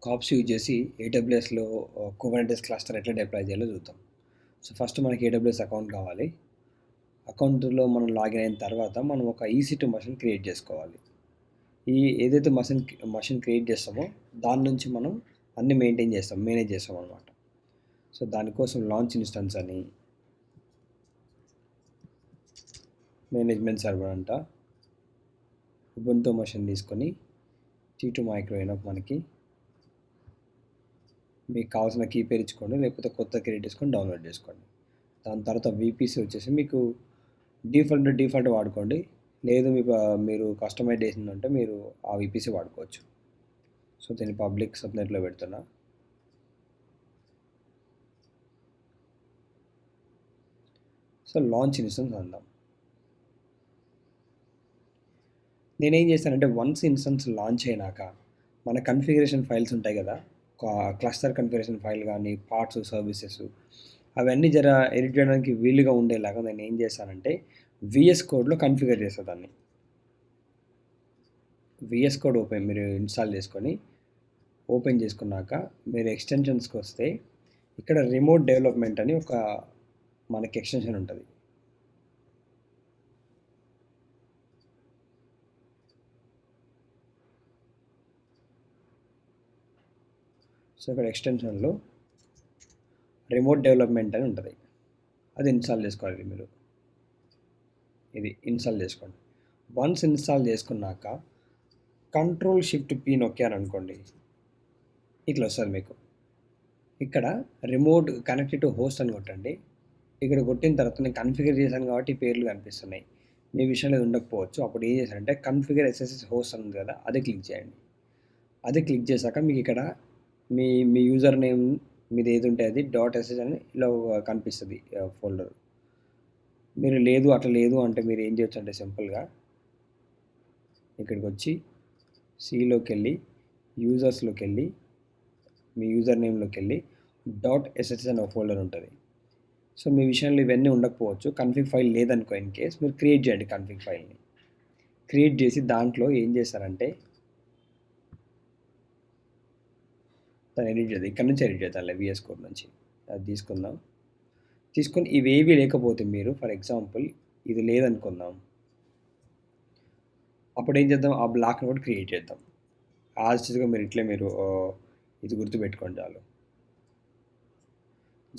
Caps use చేసి ఏడబ్ల్యూఎస్లో Kubernetes cluster ఎట్లా deploy చేయాలో చూద్దాం. సో ఫస్ట్ మనకి ఏడబ్ల్యూఎస్ అకౌంట్ కావాలి. అకౌంట్లో మనం లాగిన్ అయిన తర్వాత మనం ఒక EC2 మషిన్ క్రియేట్ చేసుకోవాలి. ఏదైతే మషిన్ క్రియేట్ చేస్తామో దాని నుంచి మనం అన్ని మేనేజ్ చేస్తాం అనమాట. సో దానికోసం లాంచ్ ఇన్స్టెన్స్ అని మేనేజ్మెంట్ సర్వర్ అంట ఉబుంటూ మషిన్ తీసుకొని T2 మైక్రో అయినప్పుడు మనకి మీకు కావాల్సిన కీ పేరు ఇచ్చుకోండి, లేకపోతే కొత్త క్రియేట్ చేసుకొని డౌన్లోడ్ చేసుకోండి. దాని తర్వాత VPC వచ్చేసి మీకు డిఫాల్ట్ వాడుకోండి, లేదు మీరు కస్టమైజేషన్ అంటే మీరు ఆ VPC వాడుకోవచ్చు. సో దీన్ని పబ్లిక్ సబ్నెట్లో పెడుతున్నా. సో లాంచ్ ఇన్స్టెన్స్ అందాం. నేనేం చేస్తానంటే వన్స్ ఇన్స్టెన్స్ లాంచ్ అయినాక మన కన్ఫిగరేషన్ ఫైల్స్ ఉంటాయి కదా, క్లస్టర్ కన్ఫిగరేషన్ ఫైల్ కానీ పార్ట్స్ సర్వీసెస్ అవన్నీ ఎడిట్ చేయడానికి వీలుగా ఉండేలాగా నేను ఏం చేస్తానంటే VS కోడ్లో కన్ఫిగర్ చేస్తాను దాన్ని. VS కోడ్ మీరు ఇన్స్టాల్ చేసుకొని ఓపెన్ చేసుకున్నాక మీరు ఎక్స్టెన్షన్స్కి వస్తే ఇక్కడ రిమోట్ డెవలప్మెంట్ అని ఒక మనకి ఎక్స్టెన్షన్ ఉంటుంది. సో ఇక్కడ ఎక్స్టెన్షన్లో రిమోట్ డెవలప్మెంట్ అని ఉంటుంది, అది ఇన్స్టాల్ చేసుకోవాలి. మీరు ఇది ఇన్స్టాల్ చేసుకోండి. వన్స్ ఇన్స్టాల్ చేసుకున్నాక Ctrl+Shift+P నొక్కారనుకోండి, ఇట్లా వస్తుంది మీకు. ఇక్కడ రిమోట్ కనెక్టెడ్ టు హోస్ట్ అని కొట్టండి. ఇక్కడ కొట్టిన తర్వాత నేను కన్ఫిగర్ చేశాను కాబట్టి ఈ పేర్లు కనిపిస్తున్నాయి. మీ విషయంలో ఉండకపోవచ్చు. అప్పుడు ఏం చేశారంటే కన్ఫిగర్ SSH హోస్ట్ అని ఉంది కదా, అది క్లిక్ చేయండి. అది క్లిక్ చేశాక మీకు ఇక్కడ మీ యూజర్ నేమ్ మీది ఏది ఉంటే అది .sh అని ఇలా కనిపిస్తుంది ఫోల్డర్. మీరు అట్లా లేదు అంటే మీరు ఏం చేయొచ్చు అంటే సింపుల్గా ఇక్కడికి వచ్చి సిలోకి వెళ్ళి యూజర్స్లోకి వెళ్ళి మీ యూజర్ నేమ్లోకి వెళ్ళి .sh అని ఒక ఫోల్డర్ ఉంటుంది. సో మీ విషయంలో ఇవన్నీ ఉండకపోవచ్చు. కన్ఫిగ్ ఫైల్ లేదనుకో, ఇన్ కేస్ మీరు క్రియేట్ చేయండి. కన్ఫిగ్ ఫైల్ని క్రియేట్ చేసి దాంట్లో ఏం చేస్తారంటే దాన్ని ఎడిట్ చేద్దాం. ఇక్కడ నుంచి ఎడిట్ చేద్దాం VS కోడ్ నుంచి. అది తీసుకొని ఇవేవి లేకపోతే మీరు ఫర్ ఎగ్జాంపుల్ ఇది లేదనుకుందాం, అప్పుడు ఏం చేద్దాం, ఆ బ్లాక్ని కూడా క్రియేట్ చేద్దాం. యాజ్గా మీరు ఇది గుర్తుపెట్టుకోండి చాలు.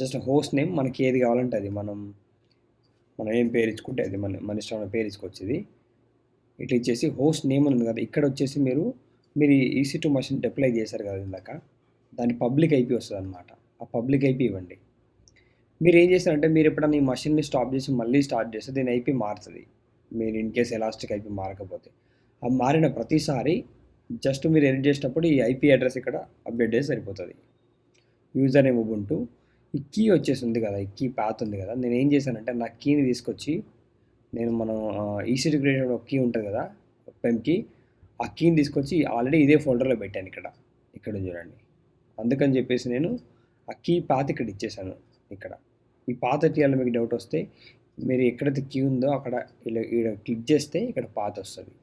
జస్ట్ హోస్ట్ నేమ్ మనకి ఏది కావాలంటే అది మనం ఏం పేరు ఇచ్చుకుంటే అది మన ఇష్టమైన పేరు ఇచ్చుకోవచ్చు. ఇది ఇట్లా ఇచ్చేసి హోస్ట్ నేమ్ ఉంది కదా, ఇక్కడ వచ్చేసి మీరు EC2 మషిన్ డిప్లాయ్ చేశారు కదా ఇందాక, దాని పబ్లిక్ IP వస్తుంది అనమాట. ఆ పబ్లిక్ IP ఇవ్వండి. మీరు ఏం చేస్తారంటే మీరు ఎప్పుడన్నా ఈ మషిన్ని స్టాప్ చేసి మళ్ళీ స్టార్ట్ చేస్తే దీని IP మారుతుంది. మీరు ఇన్ కేస్ ఎలాస్టిక్ IP మారకపోతే, ఆ మారిన ప్రతిసారి జస్ట్ మీరు ఎడిట్ చేసేటప్పుడు ఈ IP అడ్రస్ ఇక్కడ అప్డేట్ చేసి సరిపోతుంది. యూజర్ నేమ్ ఉబుంటూ, ఈ కీ వచ్చేసింది కదా, ఈ కీ పాత్ ఉంది కదా, నేను ఏం చేశానంటే నా కీని తీసుకొచ్చి మనం EC2 క్రియేట్ ఒక కీ ఉంటుంది కదా పెన్కి, ఆ కీని తీసుకొచ్చి ఆల్రెడీ ఇదే ఫోల్డర్లో పెట్టాను. ఇక్కడ చూడండి. అందుకని చెప్పేసి నేను ఆ కీ పాత్ ఇక్కడ ఇచ్చేసాను. ఇక్కడ ఈ పాత్ తీయాలి. మీకు డౌట్ వస్తే మీరు ఎక్కడైతే కీ ఉందో అక్కడ ఇలా క్లిక్ చేస్తే ఇక్కడ పాత్ వస్తుంది.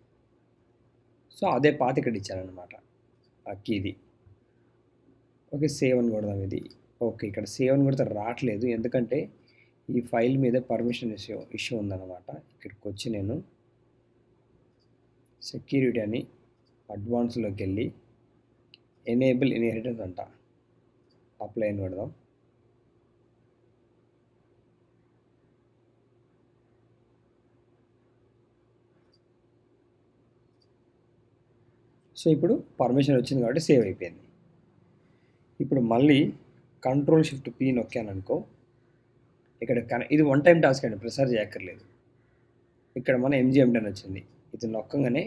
సో అదే పాత్ ఇక్కడ ఇచ్చాను అనమాట ఆ కీది. ఓకే, సేవ్ అని కొడదాం. ఇది ఓకే, ఇక్కడ సేవ్ అని కొడితే రావట్లేదు, ఎందుకంటే ఈ ఫైల్ మీద పర్మిషన్ ఇష్యూ ఉందన్నమాట. ఇక్కడికి వచ్చి నేను సెక్యూరిటీ అని అడ్వాన్స్లోకి వెళ్ళి ఎనేబుల్ ఇన్హెరిటెన్స్ అంట, అప్లై అని కొడదాం. సో ఇప్పుడు పర్మిషన్ వచ్చింది కాబట్టి సేవ్ అయిపోయింది. ఇప్పుడు మళ్ళీ Ctrl+Shift+P నొక్కాను అనుకో, ఇక్కడ ఇది వన్ టైం టాస్క్ అండి, ప్రెసర్ చేయక్కర్లేదు. ఇక్కడ మన MGM10 వచ్చింది. ఇది నొక్కగానే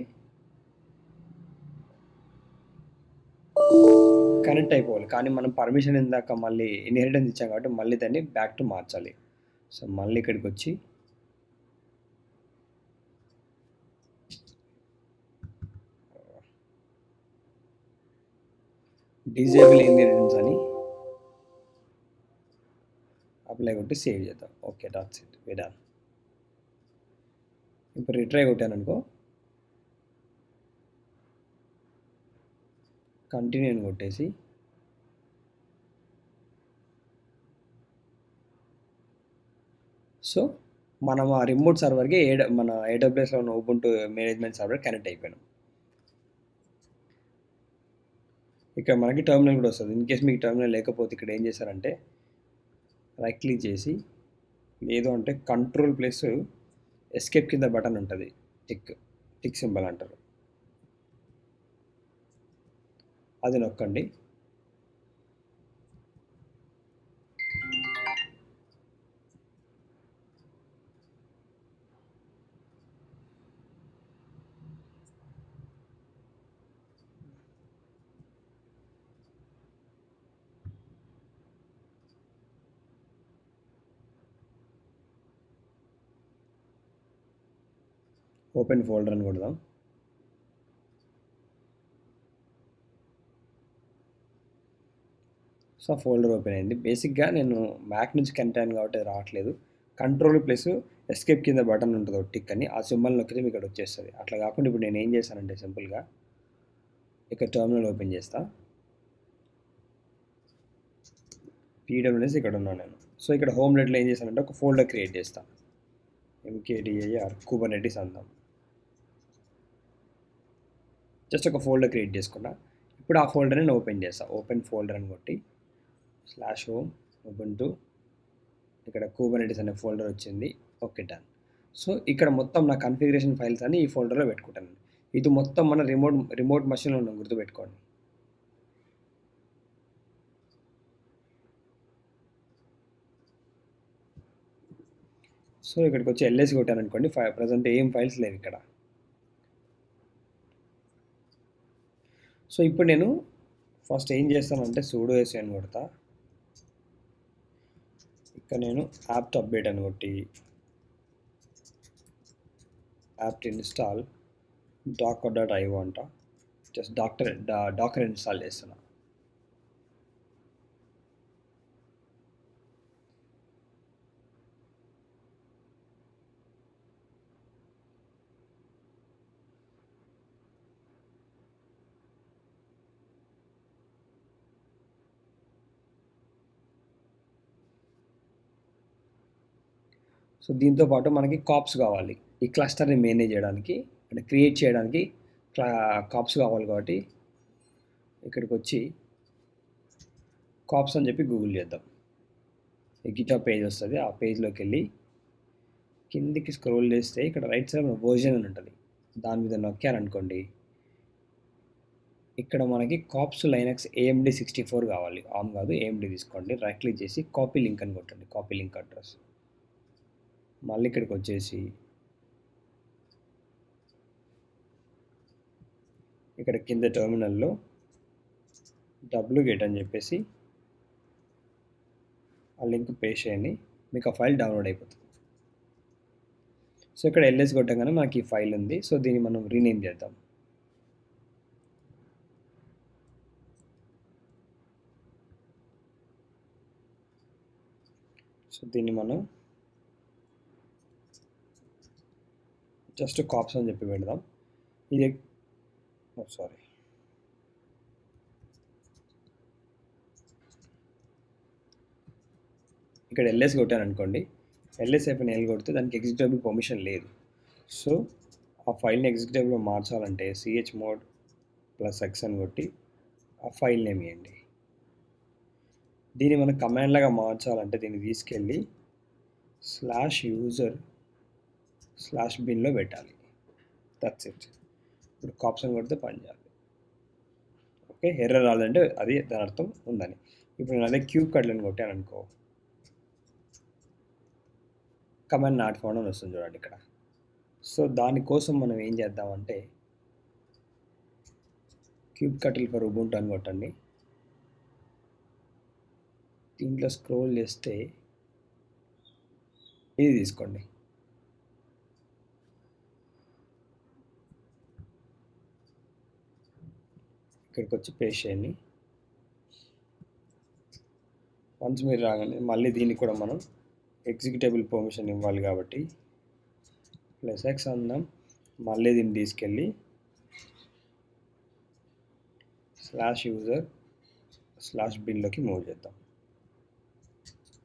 కనెక్ట్ అయిపోవాలి. కానీ మనం పర్మిషన్ ఇందాక మళ్ళీ ఇన్హెరిటెన్స్ ఇచ్చాం కాబట్టి మళ్ళీ దాన్ని బ్యాక్ టు మార్చాలి. సో మళ్ళీ ఇక్కడికి వచ్చి డిజేబుల్ ఇన్హెరిటెన్స్ అని అప్లై కొట్టి సేవ్ చేద్దాం. Okay, that's it, we done. ఇప్పుడు రిట్రై కొట్టాను అనుకో, కంటిన్యూ అని కొట్టేసి సో మనం ఆ రిమోట్ సర్వర్కి మన AWSలో ఉన్న ఉబుంటూ మేనేజ్మెంట్ సర్వర్ కనెక్ట్ అయిపోయినాం. ఇక్కడ మనకి టర్మినల్ కూడా వస్తుంది. ఇన్ కేస్ మీకు టర్మినల్ లేకపోతే ఇక్కడ ఏం చేశారంటే రైట్ క్లిక్ చేసి లేదు అంటే కంట్రోల్ ప్లస్ ఎస్కేప్ కింద బటన్ ఉంటుంది, టిక్ సింబల్ అంటారు, అది నొక్కండి. ఓపెన్ ఫోల్డర్ అని కొడదాం. సో ఫోల్డర్ ఓపెన్ అయింది. బేసిక్గా నేను మ్యాక్ నుంచి కనెక్ట్ అయ్యాను కాబట్టి అది రావట్లేదు. కంట్రోల్ ప్లస్ ఎస్కేప్ కింద బటన్ ఉంటుంది టిక్ అని, ఆ సింబల్ నొక్కితే మీకు ఇక్కడ వచ్చేస్తుంది. అట్లా కాకుండా ఇప్పుడు నేను ఏం చేశానంటే సింపుల్గా ఇక్కడ టర్మినల్ ఓపెన్ చేస్తా, PWS ఇక్కడ ఉన్నాను నేను. సో ఇక్కడ హోమ్ నెట్లో ఏం చేశానంటే ఒక ఫోల్డర్ క్రియేట్ చేస్తాను, MKDIR Kubernetes అందాం. జస్ట్ ఒక ఫోల్డర్ క్రియేట్ చేసుకున్నా. ఇప్పుడు ఆ ఫోల్డర్ని నేను ఓపెన్ చేస్తాను. ఓపెన్ ఫోల్డర్ అని కొట్టి /home ubuntu ఇక్కడ Kubernetes అనే ఫోల్డర్ వచ్చింది. Okay done. సో ఇక్కడ మొత్తం నా కన్ఫిగరేషన్ ఫైల్స్ అని ఈ ఫోల్డర్లో పెట్టుకుంటాను. ఇది మొత్తం మన రిమోట్ మషిన్లో ఉన్నాం, గుర్తుపెట్టుకోండి. సో ఇక్కడికి వచ్చి LS కొట్టాను అనుకోండి, ప్రజెంట్ ఏం ఫైల్స్ లేవు ఇక్కడ. సో ఇప్పుడు నేను ఫస్ట్ ఏం చేస్తానంటే sudo s అని కొడతా. ఇక్కడ నేను apt update అని కొట్టి apt install docker.io అంట, జస్ట్ డాకర్ ఇన్స్టాల్ చేస్తున్నా. సో దీంతో పాటు మనకి కాప్స్ కావాలి, ఈ క్లస్టర్ని మేనేజ్ చేయడానికి అంటే క్రియేట్ చేయడానికి కాప్స్ కావాలి. కాబట్టి ఇక్కడికి వచ్చి కాప్స్ అని చెప్పి గూగుల్ చేద్దాం. గిటాబ్ పేజ్ వస్తుంది, ఆ పేజ్లోకి వెళ్ళి కిందికి స్క్రోల్ చేస్తే ఇక్కడ రైట్ సైడ్ వర్జన్ అని ఉంటుంది, దాని మీద నొక్కారనుకోండి ఇక్కడ మనకి కాప్స్ లైనక్స్ AMD 64 కావాలి. ఆమ్ కాదు, AMD తీసుకోండి. రైట్ క్లిక్ చేసి కాపీ లింక్ అని కొట్టండి, కాపీ లింక్ అడ్రస్. మళ్ళీ ఇక్కడికి వచ్చేసి ఇక్కడ కింద టెర్మినల్లో wget అని చెప్పేసి ఆ లింక్ పేస్ట్ చేయండి, మీకు ఆ ఫైల్ డౌన్లోడ్ అయిపోతుంది. సో ఇక్కడ LS కొట్టగానే మనకి ఈ ఫైల్ ఉంది. సో దీన్ని మనం రీనేమ్ చేద్దాం. సో దీన్ని మనం జస్ట్ కాప్స్ అని చెప్పి పెడదాం. ఇది సారీ ఇక్కడ LS కొట్టాను అనుకోండి, LS L కొడితే దానికి ఎగ్జిక్యూటబుల్ పర్మిషన్ లేదు. సో ఆ ఫైల్ని ఎగ్జిక్యూటబుల్లో మార్చాలంటే chmod +x అని కొట్టి ఆ ఫైల్ నేమ్ ఇవ్వండి. దీన్ని మనం కమాండ్ లాగా మార్చాలంటే దీన్ని తీసుకెళ్ళి /user/binలో పెట్టాలి. That's it. ఇప్పుడు కాప్స్ అని కొడితే పని చేయాలి. ఓకే, ఎర్రర్ రాదంటే అది దాని అర్థం ఉందని. ఇప్పుడు నేను అదే క్యూబ్ కట్లను కొట్టాను అనుకో, కమాండ్ నాట్ ఫౌండ్ అని వస్తుంది చూడండి ఇక్కడ. సో దానికోసం మనం ఏం చేద్దామంటే క్యూబ్ కటిల్ ఫర్ ఉబుంటు అని కొట్టండి. దీంట్లో స్క్రోల్ చేస్తే ఇది తీసుకోండి. ఇక్కడికి వచ్చి పేస్ట్ చేయండి. వన్స్ మీరు రాగానే మళ్ళీ దీనికి కూడా మనం ఎగ్జిక్యూటబుల్ పర్మిషన్ ఇవ్వాలి కాబట్టి +x అందాం. మళ్ళీ దీన్ని తీసుకెళ్ళి /user/binలోకి మూవ్ చేద్దాం.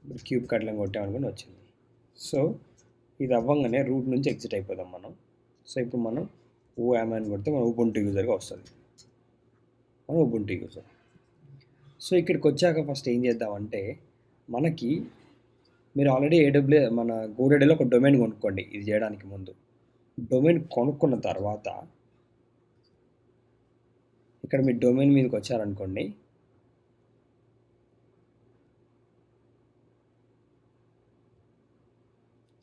ఇప్పుడు క్యూబ్ కట్లను కొట్టామనుకుని వచ్చింది. సో ఇది అవ్వగానే రూట్ నుంచి ఎగ్జిట్ అయిపోదాం మనం. సో ఇప్పుడు మనం ఓఎమ్ అని కొడితే మనం ఉబుంటూ యూజర్గా వస్తుంది, మనం ఉబుంటూ యూజర్. సో ఇక్కడికి వచ్చాక ఫస్ట్ ఏం చేద్దామంటే, మనకి మీరు ఆల్రెడీ మన గోడెడలో ఒక డొమైన్ కొనుక్కోండి. ఇది చేయడానికి ముందు డొమైన్ కొనుక్కున్న తర్వాత ఇక్కడ మీ డొమైన్ మీదకి వచ్చారనుకోండి,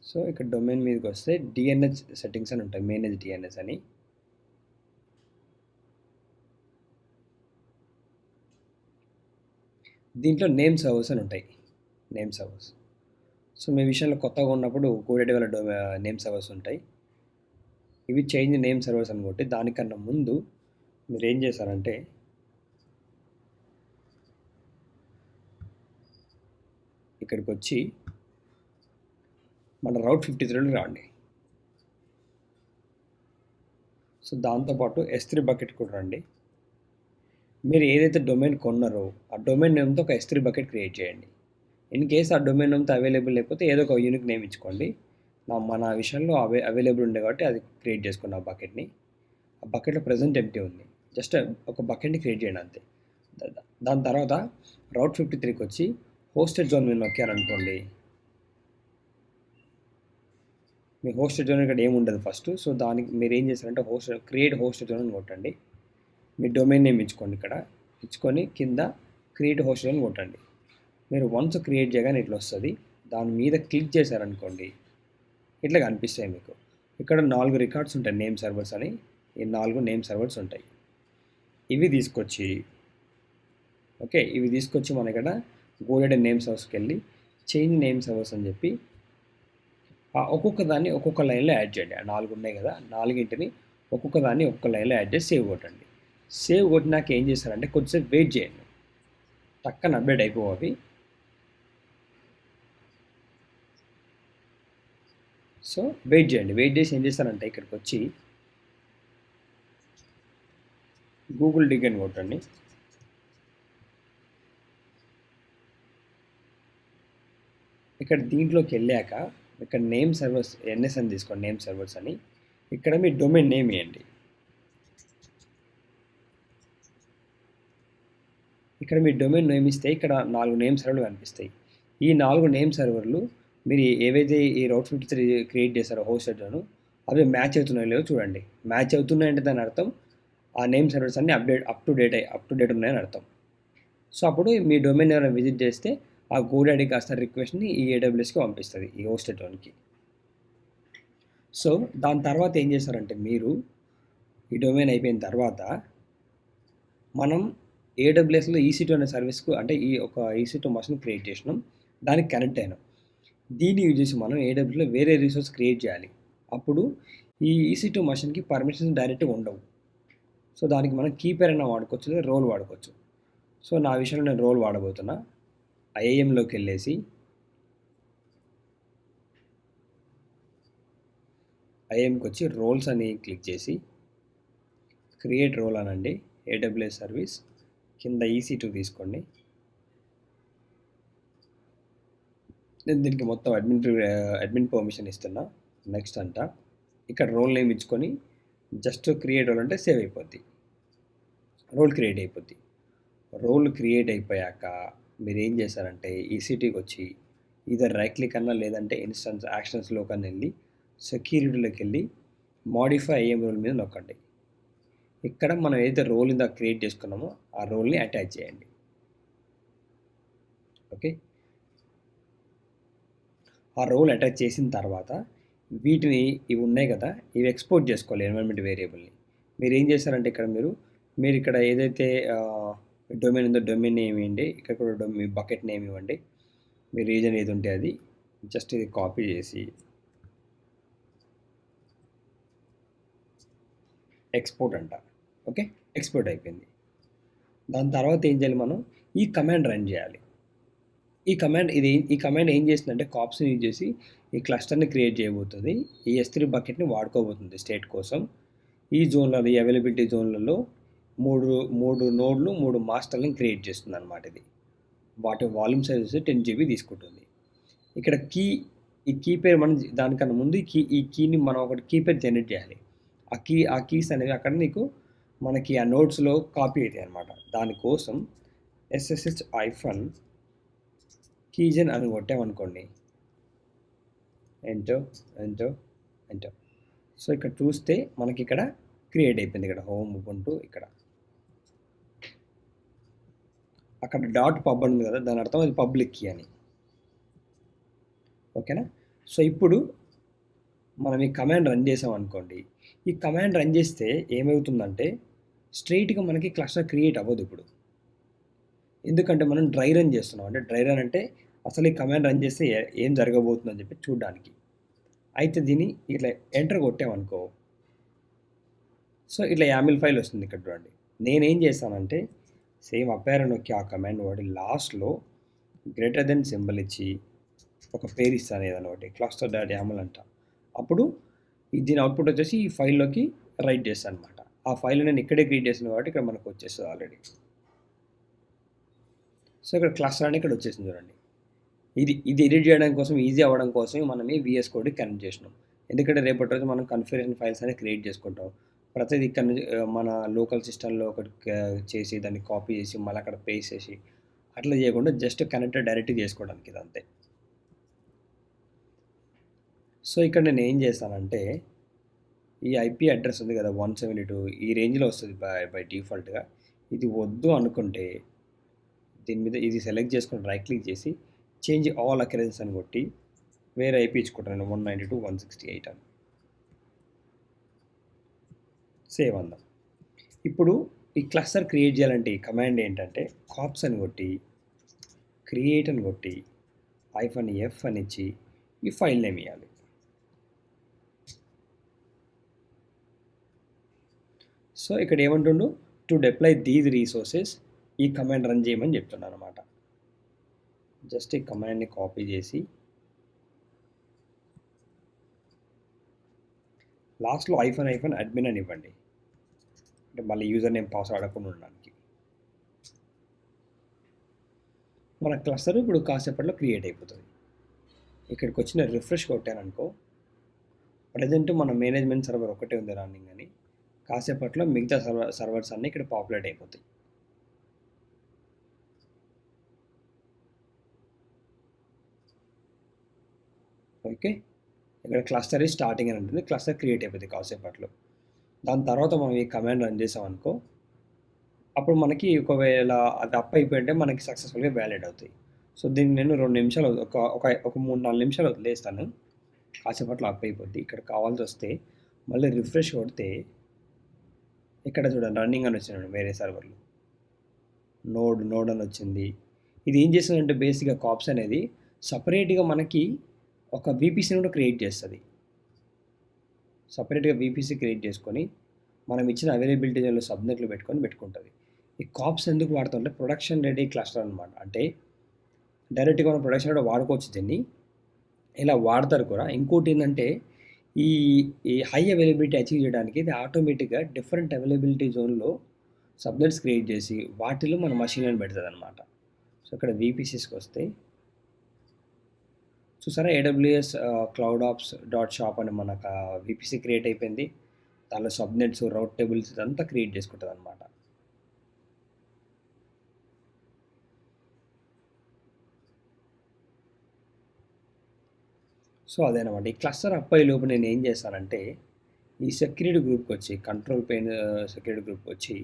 సో ఇక్కడ డొమైన్ మీదకి వస్తే డిఎన్ఎస్ సెట్టింగ్స్ అని ఉంటాయి, మేనేజ్ డిఎన్ఎస్ అని. దీంట్లో నేమ్ సర్వర్స్ అని ఉంటాయి, నేమ్ సర్వర్స్. సో మీ విషయంలో కొత్తగా ఉన్నప్పుడు కోడెడ్ వల్ల నేమ్ సర్వర్స్ ఉంటాయి. ఇవి చేంజ్ నేమ్ సర్వర్స్ అనుకోండి. దానికన్నా ముందు మీరు ఏం చేశారంటే, ఇక్కడికి వచ్చి మన రౌట్ 53లో రాండి. సో దాంతోపాటు S3 బకెట్ కూడా రండి. మీరు ఏదైతే డొమైన్ కొన్నారో ఆ డొమైన్ నేమ్తో ఒక S3 బకెట్ క్రియేట్ చేయండి. ఇన్ కేస్ ఆ డొమైన్ నేమ్తో అవైలబుల్ లేకపోతే ఏదో ఒక యూనిక్ నేమ్ ఇచ్చుకోండి. మన విషయంలో అవైలబుల్ ఉండే కాబట్టి అది క్రియేట్ చేసుకున్న ఆ బకెట్ని. ఆ బకెట్లో ప్రజెంట్ ఎంటీ ఉంది, జస్ట్ ఒక బకెట్ని క్రియేట్ చేయండి అంతే. దాని తర్వాత రౌట్ 53కి వచ్చి హోస్టెడ్ జోన్ మీద నొక్కారనుకోండి, మీ హోస్టెడ్ జోన్ ఇక్కడ ఏముండదు ఫస్ట్. సో దానికి మీరు ఏం చేస్తారంటే క్రియేట్ హోస్టెడ్ జోన్ అని కొట్టండి. మీ డొమైన్ నేమ్ ఇచ్చుకోండి, ఇక్కడ ఇచ్చుకొని కింద క్రియేట్ హోస్టెడ్ జోన్ కొట్టండి. మీరు వన్స్ క్రియేట్ చేయగానే ఇట్లా వస్తుంది. దాని మీద క్లిక్ చేశారనుకోండి, ఇట్లా కనిపిస్తాయి మీకు. ఇక్కడ 4 రికార్డ్స్ ఉంటాయి, నేమ్ సర్వర్స్ అని. ఈ 4 నేమ్ సర్వర్స్ ఉంటాయి. ఇవి తీసుకొచ్చి మన ఇక్కడ గోడెడ్ నేమ్ సర్వర్స్కి వెళ్ళి చేంజ్ నేమ్ సర్వర్స్ అని చెప్పి ఒక్కొక్క దాన్ని ఒక్కొక్క లైన్లో యాడ్ చేయండి. ఆ 4 ఉన్నాయి కదా, 4ని ఒక్కొక్క దాన్ని ఒక్కొక్క లైన్లో యాడ్ చేసి సేవ్ కొట్టండి. సేవ్ కొట్టినాక ఏం చేస్తారంటే కొద్దిసేపు వెయిట్ చేయండి, టక్కన అప్డేట్ అయిపోవాలి. సో వెయిట్ చేయండి. వెయిట్ చేసి ఏం చేస్తారంటే ఇక్కడికి వచ్చి గూగుల్ డిగ్ అని కొట్టండి. ఇక్కడ దీంట్లోకి వెళ్ళాక ఇక్కడ నేమ్ సర్వర్స్ ఎన్ఎస్ అని తీసుకోండి, నేమ్ సర్వర్స్ అని. ఇక్కడ మీ డొమైన్ నేమ్ ఇవ్వండి. ఇక్కడ మీ డొమైన్ నేమ్ ఇస్తే ఇక్కడ 4 నేమ్ సర్వర్లు కనిపిస్తాయి. ఈ 4 నేమ్ సర్వర్లు మీరు ఏవైతే ఈ రౌట్ 53 క్రియేట్ చేశారో హోస్టెడ్ను, అవి మ్యాచ్ అవుతున్నాయో లేదో చూడండి. మ్యాచ్ అవుతున్నాయంటే దాని అర్థం ఆ నేమ్ సర్వర్స్ అన్ని అప్ టు డేట్ ఉన్నాయని అర్థం. సో అప్పుడు మీ డొమైన్ ఎవరైనా విజిట్ చేస్తే ఆ గోడెడ్ కాస్త రిక్వెస్ట్ని ఈ AWSకి పంపిస్తుంది, ఈ హోస్టెడ్ జోన్కి. సో దాని తర్వాత ఏం చేస్తారంటే, మీరు ఈ డొమైన్ అయిపోయిన తర్వాత మనం AWSలో EC2 అనే సర్వీస్కు, అంటే ఈ ఒక EC2 మషిన్ క్రియేట్ చేసినాం, దానికి కనెక్ట్ అయినాం. దీన్ని యూజ్ చేసి మనం AWSలో వేరే రిసోర్స్ క్రియేట్ చేయాలి. అప్పుడు ఈ EC2 మషిన్కి పర్మిషన్స్ డైరెక్ట్గా ఉండవు. సో దానికి మనం కీపర్ అయినా వాడుకోవచ్చు, లేదా రోల్ వాడుకోవచ్చు. సో నా విషయంలో నేను రోల్ వాడబోతున్నా. IAMలోకి వెళ్ళేసి IAMకి వచ్చి రోల్స్ అని క్లిక్ చేసి క్రియేట్ రోల్ అనండి. AWS సర్వీస్ కింద EC2 తీసుకోండి. నేను దీనికి మొత్తం అడ్మిన్ పర్మిషన్ ఇస్తున్నా. నెక్స్ట్ అంట ఇక్కడ రోల్ నేమ్ ఇచ్చుకొని జస్ట్ క్రియేట్ రోల్ అంటే సేవ్ అయిపోద్ది, రోల్ క్రియేట్ అయిపోద్ది. రోల్ క్రియేట్ అయిపోయాక మీరు ఏం చేశారంటే EC2కి వచ్చి ఇదర్ రైట్ క్లిక్ అన్నా, లేదంటే ఇన్స్టెన్స్ యాక్షన్స్లోకి అని వెళ్ళి సెక్యూరిటీలోకి వెళ్ళి మాడిఫై IAM రోల్ మీద నొక్కండి. ఇక్కడ మనం ఏదైతే రోల్ ఇందా క్రియేట్ చేసుకున్నామో ఆ రోల్ని అటాచ్ చేయండి. ఓకే, ఆ రోల్ అటాచ్ చేసిన తర్వాత వీటిని ఇవి ఉన్నాయి కదా, ఇవి ఎక్స్పోర్ట్ చేసుకోవాలి ఎన్విరాన్మెంట్ వేరియబుల్ని. మీరు ఏం చేస్తారంటే ఇక్కడ మీరు ఇక్కడ ఏదైతే డొమైన్ ఉందో డొమైన్ నేమ్ ఇవ్వండి. ఇక్కడ కూడా మీ బకెట్ నేమ్ ఇవ్వండి. మీ రీజన్ ఏది ఉంటే అది జస్ట్ ఇది కాపీ చేసి ఎక్స్పోర్ట్ అంట. ఓకే, ఎక్స్పోర్ట్ అయిపోయింది. దాని తర్వాత ఏం చేయాలి, మనం ఈ కమాండ్ రన్ చేయాలి. ఈ కమాండ్ ఏం చేస్తుందంటే కాప్స్ని యూజ్ చేసి ఈ క్లస్టర్ని క్రియేట్ చేయబోతుంది. ఈ S3 బకెట్ని వాడుకోబోతుంది స్టేట్ కోసం. ఈ జోన్లలో, ఈ అవైలబిలిటీ జోన్లలో మూడు మూడు నోడ్లు 3 మాస్టర్లను క్రియేట్ చేస్తుంది అనమాట ఇది. వాటి వాల్యూమ్ సైజ్ వచ్చి 10 GB తీసుకుంటుంది. ఇక్కడ ఈ కీ పేరు మనం దానికన్నా ముందు ఈ కీని మనం ఒకటి కీ పేరు జనరేట్ చేయాలి. ఆ కీస్ అనేవి అక్కడ నీకు మనకి ఆ నోట్స్‌లో కాపీ అవుతాయి అనమాట. దానికోసం SSH కీజన్ అని కొట్టామనుకోండి. Enter, enter, enter. సో ఇక్కడ చూస్తే మనకి ఇక్కడ క్రియేట్ అయిపోయింది. ఇక్కడ హోమ్ ఉబుంటూ ఇక్కడ అక్కడ డాట్ పబ్ ఉంది కదా, దాని అర్థం అది పబ్లిక్ కీ అని. ఓకేనా. సో ఇప్పుడు మనం ఈ కమాండ్ రన్ చేసాం అనుకోండి. ఈ కమాండ్ రన్ చేస్తే ఏమవుతుందంటే స్ట్రైట్గా మనకి క్లస్టర్ క్రియేట్ అవ్వదు ఇప్పుడు. ఎందుకంటే మనం డ్రై రన్ చేస్తున్నాం. అంటే డ్రై రన్ అంటే అసలు ఈ కమాండ్ రన్ చేస్తే ఏం జరగబోతుందని చెప్పి చూడడానికి. అయితే దీన్ని ఇట్లా ఎంటర్ కొట్టామనుకో, సో ఇట్లా YAML ఫైల్ వస్తుంది. ఇక్కడ చూడండి, నేనేం చేస్తానంటే సేమ్ అపేర్ నొక్కి ఆ కమాండ్ వాడి లాస్ట్లో గ్రేటర్ దెన్ సింబల్ ఇచ్చి ఒక పేరు ఇస్తాను ఏదైనా ఒకటి, cluster.yaml అంట. అప్పుడు దీని అవుట్పుట్ వచ్చేసి ఈ ఫైల్లోకి రైట్ చేస్తాను అనమాట. ఆ ఫైల్ నేను ఇక్కడే క్రియేట్ చేసిన కాబట్టి ఇక్కడ మనకు వచ్చేస్తుంది ఆల్రెడీ. సో ఇక్కడ క్లస్టర్ అని ఇక్కడ వచ్చేసింది చూడండి. ఇది ఎడిట్ చేయడం కోసం, ఈజీ అవ్వడం కోసం మనం ఈ VS కోడ్ కనెక్ట్ చేసినాం. ఎందుకంటే రేపటి రోజు మనం కాన్ఫిగరేషన్ ఫైల్స్ అనేది క్రియేట్ చేసుకుంటాం. ప్రతిదీ ఇక్కడ నుంచి మన లోకల్ సిస్టంలో ఒకటి చేసి దాన్ని కాపీ చేసి మళ్ళీ అక్కడ పేస్ట్ చేసి అట్లా చేయకుండా జస్ట్ కనెక్టెడ్ డైరెక్ట్గా చేసుకోవడానికి ఇది అంతే. సో ఇక్కడ నేను ఏం చేస్తానంటే ఈ IP అడ్రస్ ఉంది కదా 172 ఈ రేంజ్లో వస్తుంది బై డిఫాల్ట్గా. ఇది వద్దు అనుకుంటే దీని మీద ఇది సెలెక్ట్ చేసుకుని రైట్ క్లిక్ చేసి చేంజ్ ఆల్ అకరెన్స్ అని కొట్టి వేరే IP ఇచ్చుకుంటాను 192.168 అని. సేవ్ అందాం. ఇప్పుడు ఈ క్లస్టర్ క్రియేట్ చేయాలంటే ఈ కమాండ్ ఏంటంటే కాప్స్ అని కొట్టి క్రియేట్ అని కొట్టి -f అని ఇచ్చి ఈ ఫైల్ నేమ్ ఇవ్వాలి. సో ఇక్కడ ఏమంటుండు, టు డిప్లాయ్ దీస్ రీసోర్సెస్ ఈ కమాండ్ రన్ చేయమని చెప్తున్నాను అనమాట. జస్ట్ ఈ కమాండ్ని కాపీ చేసి లాస్ట్లో -admin అని ఇవ్వండి. అంటే మళ్ళీ యూజర్ నేమ్ పాస్వర్డ్ అడగకుండా ఉండడానికి. మన క్లస్టర్ ఇప్పుడు కాసేపట్లో క్రియేట్ అయిపోతుంది. ఇక్కడికి వచ్చిన రిఫ్రెష్ కొట్టాననుకో, ప్రజెంట్ మన మేనేజ్మెంట్ సర్వర్ ఒకటే ఉంది రన్నింగ్ అని. కాసేపట్లో మిగతా సర్వర్స్ అన్నీ ఇక్కడ పాపులేట్ అయిపోతాయి. ఓకే, ఇక్కడ క్లస్టర్ ఈ స్టార్టింగ్ అని ఉంటుంది. క్లస్టర్ క్రియేట్ అయిపోతుంది కాసేపట్లో. దాని తర్వాత మనం ఈ కమాండ్ రన్ చేసామనుకో, అప్పుడు మనకి ఒకవేళ అది అప్ అయిపోయింటే మనకి సక్సెస్ఫుల్గా వ్యాలిడ్ అవుతాయి. సో దీన్ని నేను 2 నిమిషాలు ఒక 3-4 నిమిషాలు వదిలేస్తాను. కాసేపట్లో అప్ అయిపోద్ది. ఇక్కడ కావాల్సి వస్తే మళ్ళీ రిఫ్రెష్ కొడితే ఇక్కడ చూడండి రన్నింగ్ అని వచ్చినాడు వేరే సర్వర్లు. నోడ్ అని వచ్చింది. ఇది ఏం చేస్తుందంటే బేసిక్గా కాప్స్ అనేది సపరేట్గా మనకి ఒక VPCని కూడా క్రియేట్ చేస్తుంది. సపరేట్గా VPC క్రియేట్ చేసుకొని మనం ఇచ్చిన అవైలబిలిటీ జోన్లో సబ్నెట్లు పెట్టుకుంటుంది. ఈ కాప్స్ ఎందుకు వాడుతుంటే ప్రొడక్షన్ రెడీ క్లస్టర్ అనమాట. అంటే డైరెక్ట్గా మనం ప్రొడక్షన్ కూడా వాడుకోవచ్చు దీన్ని, ఇలా వాడతారు కూడా. ఇంకోటి ఏంటంటే ఈ హై అవైలబిలిటీ అచీవ్ చేయడానికి ఇది ఆటోమేటిక్గా డిఫరెంట్ అవైలబిలిటీ జోన్లో సబ్నెట్స్ క్రియేట్ చేసి వాటిలో మన మషిన్లను పెడుతుంది అనమాట. సో ఇక్కడ VPCస్కి వస్తే చూసారా, AWS cloudops.shop అని మనకు VPC క్రియేట్ అయిపోయింది. దానిలో సబ్నెట్స్, రౌట్ టేబుల్స్ ఇదంతా క్రియేట్ చేసుకుంటుంది అనమాట. సో అదేనమాట. ఈ క్లస్టర్ అప్ అయ్యే లోపు నేను ఏం చేస్తానంటే ఈ సెక్యూరిటీ గ్రూప్కి వచ్చి కంట్రోల్ పెయిన్ సెక్యూరిటీ గ్రూప్కి వచ్చి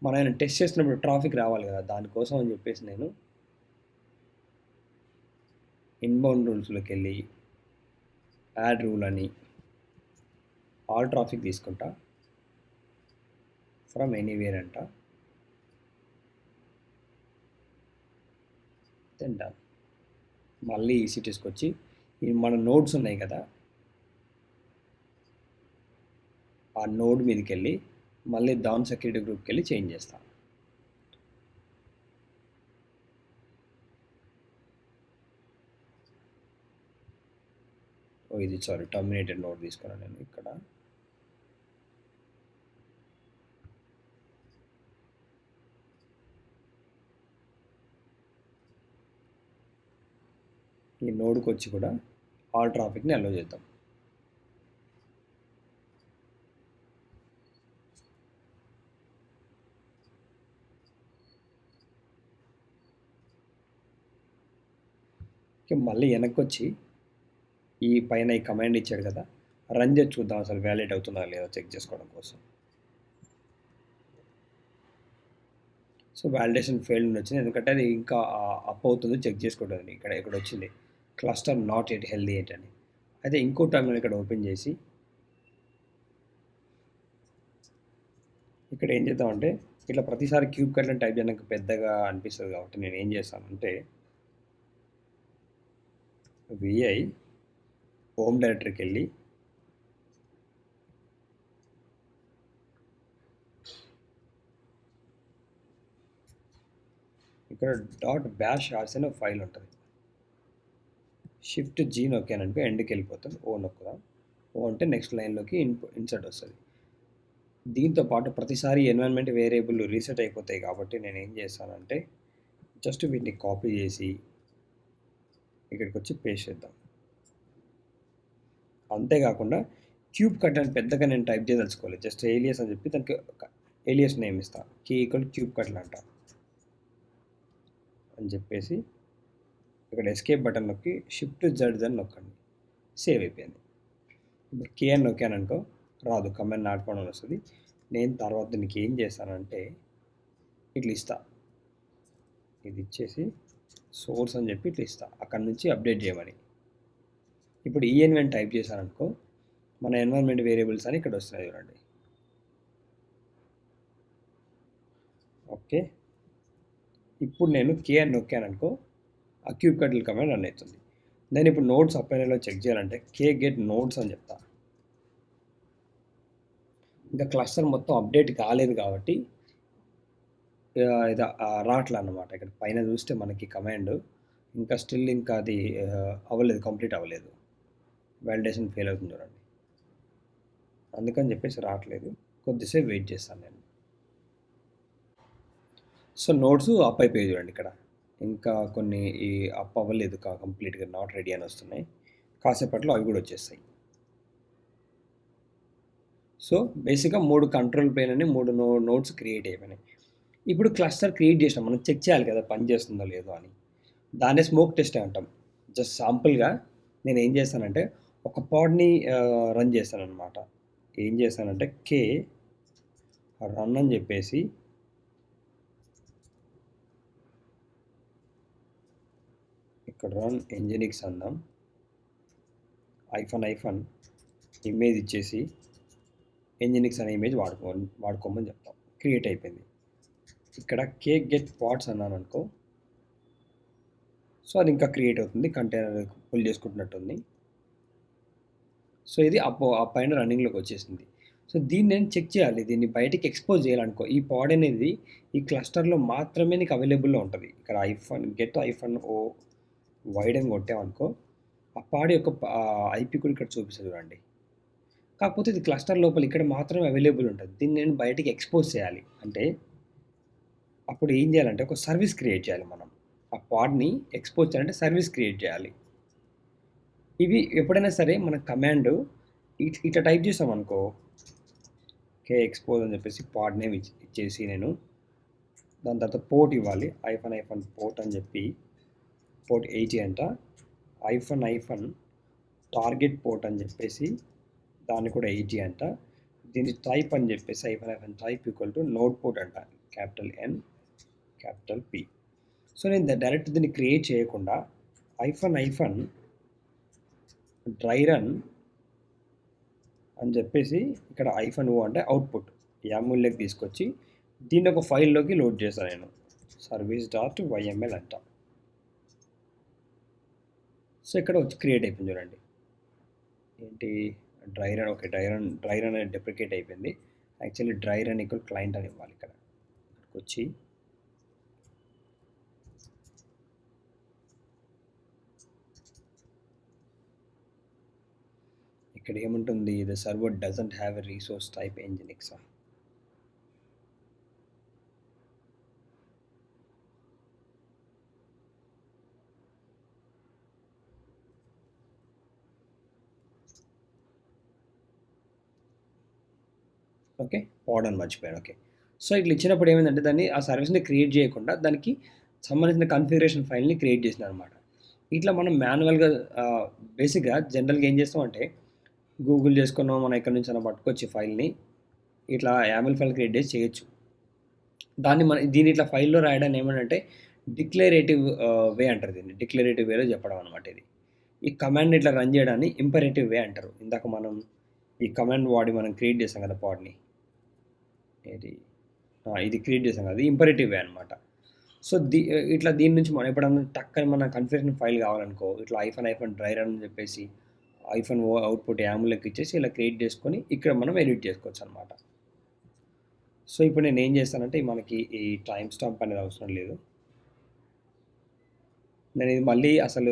మనం టెస్ట్ చేస్తున్నప్పుడు ట్రాఫిక్ రావాలి కదా, దానికోసం అని చెప్పేసి నేను ఇన్బౌండ్ రూల్స్లోకి వెళ్ళి యాడ్ రూల్ అని ఆల్ ట్రాఫిక్ తీసుకుంటా, ఫ్రమ్ ఎనీవేర్ అంట, దెన్ డన్. మళ్ళీ EC2కి వచ్చి మన నోడ్స్ ఉన్నాయి కదా, ఆ నోడ్ మీదకి వెళ్ళి మళ్ళీ డౌన్ సెక్యూరిటీ గ్రూప్కి వెళ్ళి చేంజ్ చేస్తాను. ఇది టర్మినేటెడ్ నోడ్ తీసుకున్నాను నేను ఇక్కడ. ఈ నోడ్కి వచ్చి కూడా ఆల్ ట్రాఫిక్ని అలో చేద్దాం. మళ్ళీ వెనక్కి వచ్చి ఈ పైన ఈ కమాండ్ ఇచ్చాడు కదా, రన్ చేసి చూద్దాం అసలు వ్యాలిడ్ అవుతుందా లేదా చెక్ చేసుకోవడం కోసం. సో వ్యాలిడేషన్ ఫెయిల్డ్ అని వచ్చింది, ఎందుకంటే అది ఇంకా అప్ అవుతుంది చెక్ చేసుకోవడానికి. ఇక్కడ వచ్చింది cluster not at healthy at అని. అయితే ఇంకో టర్మినల్ ఇక్కడ ఓపెన్ చేసి ఇక్కడ ఏం చేద్దామంటే, ఇట్లా ప్రతిసారి క్యూబ్ కట్లను టైప్ చేయడానికి పెద్దగా అనిపిస్తుంది కాబట్టి నేను ఏం చేస్తానంటే విఐ హోమ్ డైరెక్టరీకి వెళ్ళి ఇక్కడ .bash అనే ఫైల్ ఉంటుంది. షిఫ్ట్ జీ నొక్కానంటే ఎండ్కి వెళ్ళిపోతాను. ఓ నొక్కుదాం. ఓ అంటే నెక్స్ట్ లైన్లోకి ఇన్సర్ట్ వస్తుంది. దీంతో పాటు ప్రతిసారి ఎన్విరాన్మెంట్ వేరియబుల్ రీసెట్ అయిపోతాయి కాబట్టి నేను ఏం చేస్తానంటే జస్ట్ వీటిని కాపీ చేసి ఇక్కడికి వచ్చి పేస్ట్ చేద్దాం. అంతేకాకుండా క్యూబ్ కట్ అని పెద్దగా నేను టైప్ చేయదలుచుకోలేదు, జస్ట్ ఏలియస్ అని చెప్పి దానికి ఏలియస్ నేమ్ ఇస్తా, K=క్యూబ్ కట్లు అంట అని చెప్పేసి ఇక్కడ ఎస్కేప్ బటన్ నొక్కి షిఫ్ట్ జెడ్ అని నొక్కండి. సేవ్ అయిపోయింది. ఇప్పుడు కే అని నొక్కాను అనుకో రాదు, కమాండ్ నాట్ ఫౌండ్ అని వస్తుంది. నేను తర్వాత దీనికి ఏం చేస్తానంటే ఇట్లా ఇస్తా, ఇది ఇచ్చేసి సోర్స్ అని చెప్పి ఇట్లా ఇస్తా, అక్కడ నుంచి అప్డేట్ చేయమని. ఇప్పుడు ఈఎన్వెన్ టైప్ చేశాననుకో మన ఎన్వైరన్మెంట్ వేరియబుల్స్ అని ఇక్కడ వస్తున్నాయి చూడండి. ఓకే, ఇప్పుడు నేను కే అని నొక్కాననుకో ఆ క్యూబ్ కట్ల కమాండ్ రన్ అవుతుంది. నేను ఇప్పుడు నోట్స్ అప్లైలో చెక్ చేయాలంటే కే గెట్ నోట్స్ అని చెప్తా. ఇంకా క్లస్టర్ మొత్తం అప్డేట్ కాలేదు కాబట్టి ఇది రావట్లే అన్నమాట. ఇక్కడ పైన చూస్తే మనకి కమాండ్ ఇంకా స్టిల్ ఇంకా అది అవ్వలేదు, కంప్లీట్ అవ్వలేదు, వ్యాలిడేషన్ ఫెయిల్ అవుతుంది చూడండి. అందుకని చెప్పేసి రావట్లేదు, కొద్దిసేపు వెయిట్ చేస్తాను నేను. సో నోట్స్ అప్ అయిపోయాయి చూడండి. ఇక్కడ ఇంకా కొన్ని ఈ అప్ అవ్వలేదు, కంప్లీట్గా నాట్ రెడీ అని వస్తున్నాయి. కాసేపట్లో అవి కూడా వచ్చేస్తాయి. సో బేసిక్గా 3 కంట్రోల్ ప్లేన్ అని 3 నోట్స్ క్రియేట్ అయిపోయినాయి. ఇప్పుడు క్లస్టర్ క్రియేట్ చేసినాం, మనం చెక్ చేయాలి కదా పని చేస్తుందో లేదో అని. దాన్నే స్మోక్ టెస్ట్ అంటాం. జస్ట్ శాంపుల్గా నేను ఏం చేస్తానంటే ఒక పాడ్ని రన్ చేస్తాను అనమాట. ఏం చేస్తానంటే కే రన్ అని చెప్పేసి ఇక్కడ రన్ ఎంజినిక్స్ అందాం, ఐఫన్ ఇమేజ్ ఇచ్చేసి ఎంజినిక్స్ అనే ఇమేజ్ వాడుకోమని చెప్తాం. క్రియేట్ అయిపోయింది. ఇక్కడ కే గెట్ పాడ్స్ అన్నాను అనుకో, సో అది ఇంకా క్రియేట్ అవుతుంది, కంటైనర్ పుల్ చేసుకుంటున్నట్టుంది. సో ఇది ఆ పైన రన్నింగ్లోకి వచ్చేసింది. సో దీన్ని నేను చెక్ చేయాలి, దీన్ని బయటికి ఎక్స్పోజ్ చేయాలనుకో ఈ పాడ్ అనేది ఈ క్లస్టర్లో మాత్రమే నీకు అవైలబుల్లో ఉంటుంది. ఇక్కడ గెట్ ఐఫన్ ఓ వైడ్ అని కొట్టామనుకో ఆ పాడ్ యొక్క ఐపీ కూడా ఇక్కడ చూపిస్తుంది చూడండి. కాకపోతే ఇది క్లస్టర్ లోపల ఇక్కడ మాత్రమే అవైలబుల్ ఉంటుంది. దీన్ని నేను బయటికి ఎక్స్పోజ్ చేయాలి అంటే అప్పుడు ఏం చేయాలంటే ఒక సర్వీస్ క్రియేట్ చేయాలి. మనం ఆ పాడ్ని ఎక్స్పోజ్ చేయాలంటే సర్వీస్ క్రియేట్ చేయాలి. ఇవి ఎప్పుడైనా సరే మన కమాండ్ ఇట్లా టైప్ చేసాం అనుకో, కే ఎక్స్పోజ్ అని చెప్పేసి పాడ్ నేమ్ ఇచ్చేసి నేను దాని తర్వాత పోర్ట్ ఇవ్వాలి. ఐఫన్ పోర్ట్ అని చెప్పి పోర్ట్ 80 అంట, ఐఫన్ టార్గెట్ పోర్ట్ అని చెప్పేసి దాన్ని కూడా 80 అంట. దీని టైప్ అని చెప్పేసి hyphen type equal to node port అంట, capital N capital P. So నేను డైరెక్ట్ దీన్ని క్రియేట్ చేయకుండా ఐఫన్ డ్రై రన్ అని చెప్పేసి ఇక్కడ ఐఫన్ ఓ అంటే అవుట్పుట్ యామ్యూల్లోకి తీసుకొచ్చి దీన్ని ఒక ఫైల్లోకి లోడ్ చేస్తాను నేను, service.yml అంట. సో ఇక్కడ వచ్చి క్రియేట్ అయిపోయింది చూడండి. ఏంటి dry run, okay dry run అనేది డెప్రికేట్ అయిపోయింది. Actually dry run equal client అని ఇవ్వాలి. ఇక్కడికి వచ్చి ఇక్కడ ఏముంటుంది, the server doesn't have a resource type nginx. Okay. Pod అని మర్చిపోయాను. ఓకే. సో, ఇట్లా ఇచ్చినప్పుడు ఏమైందంటే దాన్ని ఆ సర్వీస్‌ని క్రియేట్ చేయకుండా దానికి సంబంధించిన కాన్ఫిగరేషన్ ఫైల్‌ని క్రియేట్ చేసినాననమాట. ఇట్లా మనం మాన్యువల్‌గా ఆహ్, బేసిక్‌గా జనరల్‌గా ఏం చేస్తామంటే గూగుల్ చేసుకున్నాం మనం ఎక్కడి నుంచైనా పట్టుకొచ్చి ఫైల్‌ని ఇట్లా యామెల్ ఫైల్ క్రియేట్ చేసి చేయొచ్చు. దీన్ని ఇట్లా ఫైల్‌లో రాయడాన్ని ఏమనంటే డిక్లరేటివ్ వే అంటారు దీన్ని. డిక్లరేటివ్ వేలో చెప్పడం అనమాట ఇది. ఈ కమాండ్‌ని ఇట్లా రన్ చేయడాన్ని ఇంపరేటివ్ వే అంటారు. ఇందాక మనం ఈ కమాండ్ వాడి మనం క్రియేట్ చేసాం కదా పాడ్‌ని. ఏది ఇది క్రియేట్ చేసాం కదా! అది ఇంపరేటివ్ వే అనమాట. సో, ఇట్లా దీని నుంచి మనం ఎప్పుడన్నా టక్కని మన కన్ఫిగరేషన్ ఫైల్ కావాలనుకో ఇట్లా డ్రై రన్ అని చెప్పేసి అవుట్‌పుట్ యాములకి ఇచ్చేసి ఇలా క్రియేట్ చేసుకొని ఇక్కడ మనం ఎడిట్ చేసుకోవచ్చు అనమాట. సో, ఇప్పుడు నేను ఏం చేస్తానంటే మనకి ఈ టైమ్ స్టాంప్ అనేది అవసరం లేదు. నేను ఇది మళ్ళీ అసలు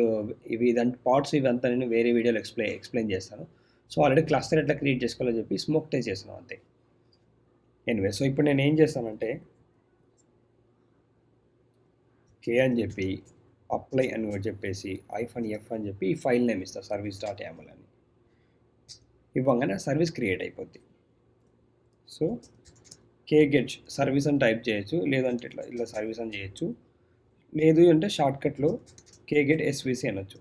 ఇదంతా పార్ట్స్ ఇవంతా నేను వేరే వీడియోలో ఎక్స్‌ప్లెయిన్ చేస్తాను. సో, ఆల్రెడీ క్లస్టర్ ఎట్లా క్రియేట్ చేసుకోవాలో చెప్పి స్మోక్ టెస్ట్ చేస్తున్నాం అంతే. ఎనీవే సో, ఇప్పుడు నేను ఏం చేస్తానంటే కే అని చెప్పి అప్లై అని కూడా చెప్పేసి -f అని చెప్పి ఈ ఫైల్ నేమ్ ఇస్తా service.yaml అని. ఇవ్వంగానే సర్వీస్ క్రియేట్ అయిపోద్ది. సో, కేగెట్ సర్వీస్ అని టైప్ చేయొచ్చు. లేదంటే ఇలా సర్వీస్ అని చేయొచ్చు. లేదు అంటే షార్ట్‌కట్‌లో కేగెట్ ఎస్‌విసి అనొచ్చు.